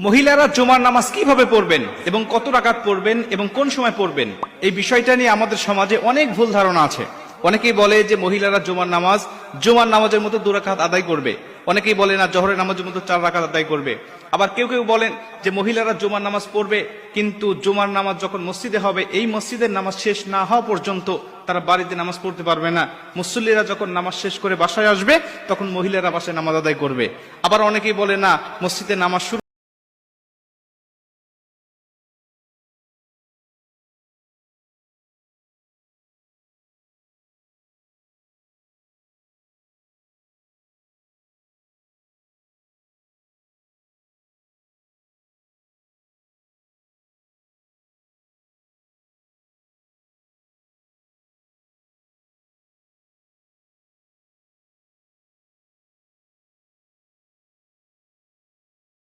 মহিলারা জুমার নামাজ কিভাবে পড়বেন এবং কত রাকাত পড়বেন এবং কোন সময় পড়বেন, এই বিষয়টা নিয়ে আমাদের সমাজে অনেক ভুল ধারণা আছে। অনেকেই বলে যে মহিলারা জুমার নামাজের মতো 2 রাকাত আদায় করবে। অনেকেই বলে না, জোহরের নামাজের মতো 4 রাকাত আদায় করবে। আবার কেউ কেউ বলেন যে মহিলারা জুমার নামাজ পড়বে, কিন্তু জুমার নামাজ যখন মসজিদে হবে, এই মসজিদের নামাজ শেষ না হওয়া পর্যন্ত তারা বাড়িতে নামাজ পড়তে পারবে না। মুসল্লিরা যখন নামাজ শেষ করে বাসায় আসবে, তখন মহিলারা বাসায় নামাজ আদায় করবে। আবার অনেকেই বলে না, মসজিদে নামাজ শুরু